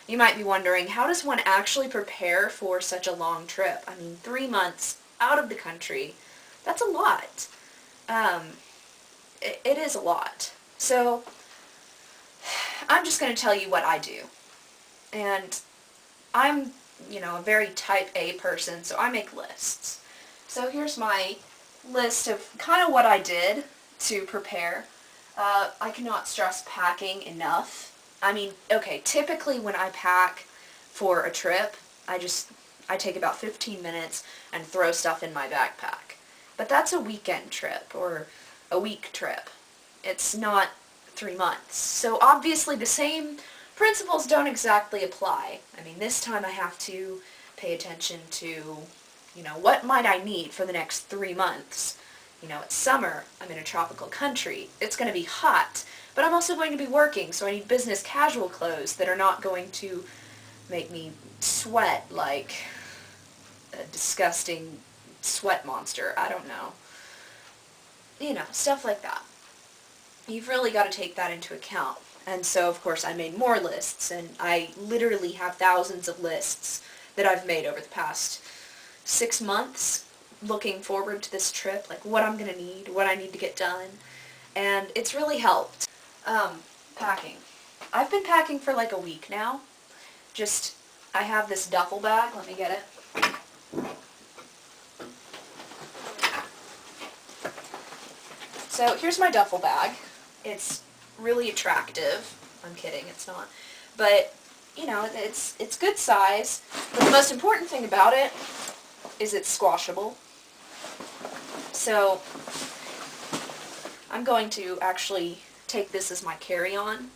You might be wondering, how does one actually prepare for such a long trip? I mean, 3 months out of the country, that's a lot. Um, it is a lot. So, I'm just going to tell you what I do. And I'm, a very type A person, so I make lists. So here's my list of kind of what I did to prepare. I cannot stress packing enough. I mean, okay, typically when I pack for a trip, I take about 15 minutes and throw stuff in my backpack. But that's a weekend trip or a week trip. It's not 3 months. So obviously the same principles don't exactly apply. I mean, this time I have to pay attention to, what might I need for the next 3 months? It's summer, I'm in a tropical country, it's going to be hot, but I'm also going to be working, so I need business casual clothes that are not going to make me sweat like a disgusting sweat monster. I don't know. Stuff like that. You've really got to take that into account. And so, of course, I made more lists, and I literally have thousands of lists that I've made over the past 6 months looking forward to this trip, like what I'm going to need, what I need to get done, and it's really helped. Packing. I've been packing for like a week now. I have this duffel bag. Let me get it. So here's my duffel bag. It's really attractive. I'm kidding, it's not. But, it's good size. But the most important thing about it is it's squashable. So I'm going to actually take this as my carry-on,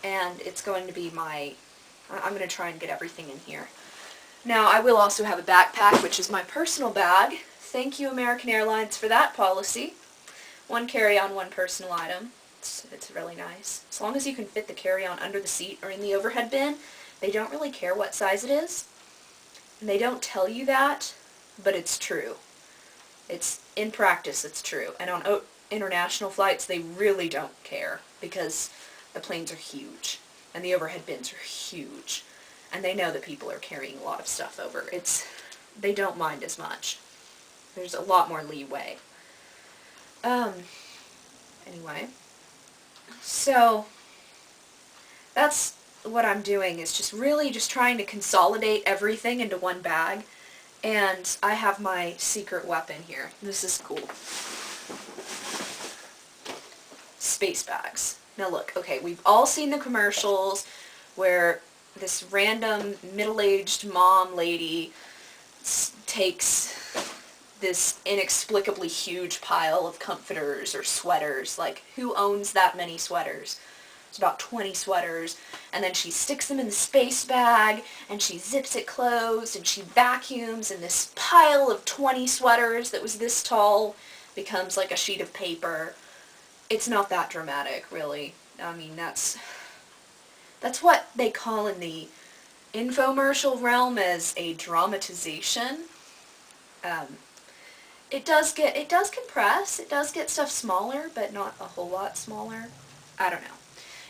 and it's going to be I'm going to try and get everything in here. Now, I will also have a backpack, which is my personal bag. Thank you, American Airlines, for that policy. One carry-on, one personal item. It's really nice. As long as you can fit the carry-on under the seat or in the overhead bin, they don't really care what size it is. And they don't tell you that, but it's true. In practice, it's true. And on international flights, they really don't care because the planes are huge and the overhead bins are huge. And they know that people are carrying a lot of stuff over. They don't mind as much. There's a lot more leeway. Anyway, so that's what I'm doing, is just really just trying to consolidate everything into one bag. And I have my secret weapon here. This is cool. Space bags. Now look, okay, we've all seen the commercials where this random middle-aged mom lady takes this inexplicably huge pile of comforters or sweaters. Like, who owns that many sweaters? It's about 20 sweaters, and then she sticks them in the space bag, and she zips it closed, and she vacuums, and this pile of 20 sweaters that was this tall becomes like a sheet of paper. It's not that dramatic, really. I mean, that's what they call in the infomercial realm as a dramatization. It does compress, it does get stuff smaller, but not a whole lot smaller. I don't know.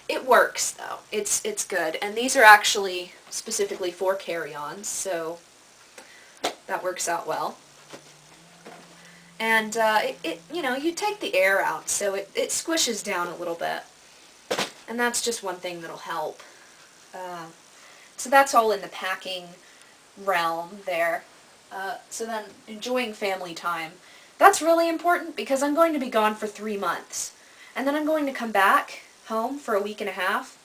It works, though. It's good. And these are actually specifically for carry-ons, so that works out well. And you take the air out, so it squishes down a little bit. And that's just one thing that'll help. So that's all in the packing realm there. So then, enjoying family time. That's really important because I'm going to be gone for 3 months. And then I'm going to come back home for a week and a half.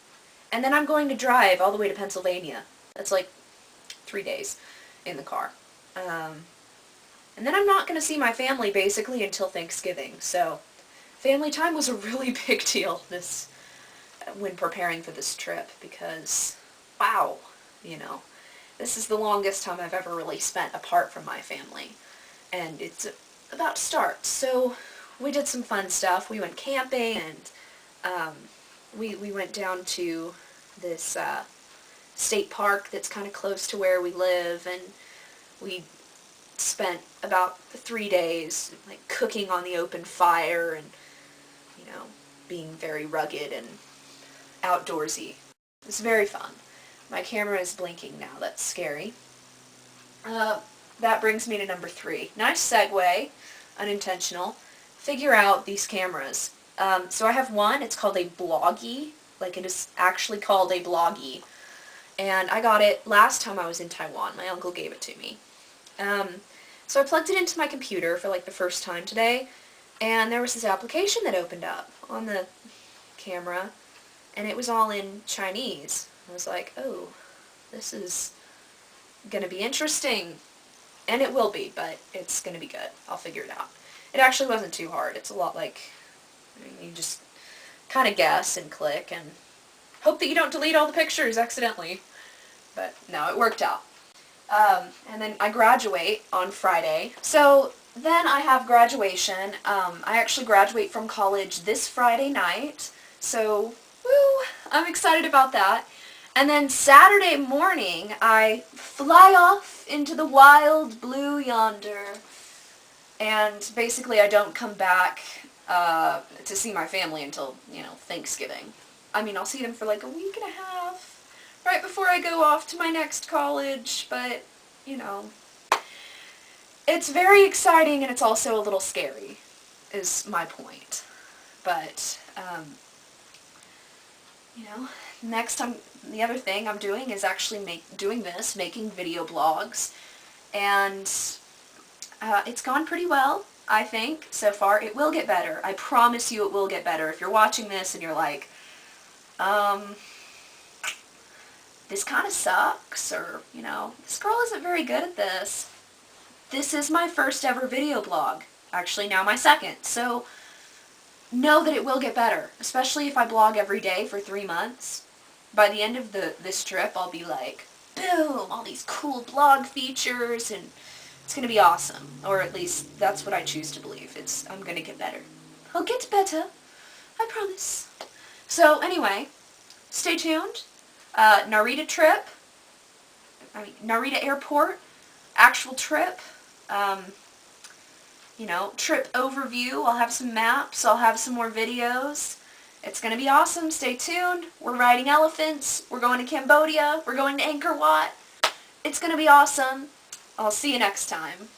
And then I'm going to drive all the way to Pennsylvania. That's like 3 days in the car. And then I'm not going to see my family basically until Thanksgiving. So family time was a really big deal when preparing for this trip because, wow, this is the longest time I've ever really spent apart from my family. And it's about to start. So we did some fun stuff. We went camping, and we went down to this state park that's kind of close to where we live, and we spent about 3 days like cooking on the open fire and being very rugged and outdoorsy. It was very fun. My camera is blinking now. That's scary. That brings me to number 3. Nice segue, unintentional. Figure out these cameras. So I have one, it's called a Bloggie. Like, it is actually called a Bloggie. And I got it last time I was in Taiwan. My uncle gave it to me. So I plugged it into my computer for like the first time today, and there was this application that opened up on the camera, and it was all in Chinese. I was like, oh, this is gonna be interesting. And it will be, but it's gonna be good. I'll figure it out. It actually wasn't too hard. It's a lot like, you just kind of guess and click and hope that you don't delete all the pictures accidentally. But no, it worked out. And then I graduate on Friday. So then I have graduation. I actually graduate from college this Friday night. So, woo, I'm excited about that. And then Saturday morning, I fly off into the wild blue yonder. And basically I don't come back to see my family until, Thanksgiving. I mean, I'll see them for like a week and a half right before I go off to my next college, but, it's very exciting and it's also a little scary, is my point. But, the other thing I'm doing is actually making video blogs, and it's gone pretty well, I think, so far. It will get better. I promise you it will get better. If you're watching this and you're like, this kind of sucks, or, this girl isn't very good at this. This is my first ever video blog. Actually, now my second. So, know that it will get better, especially if I blog every day for 3 months. By the end of this trip, I'll be like, boom, all these cool blog features, and it's going to be awesome. Or at least, that's what I choose to believe. I'm going to get better. I'll get better. I promise. So, anyway, stay tuned. Narita Airport, actual trip, trip overview. I'll have some maps. I'll have some more videos. It's going to be awesome. Stay tuned. We're riding elephants. We're going to Cambodia. We're going to Angkor Wat. It's going to be awesome. I'll see you next time.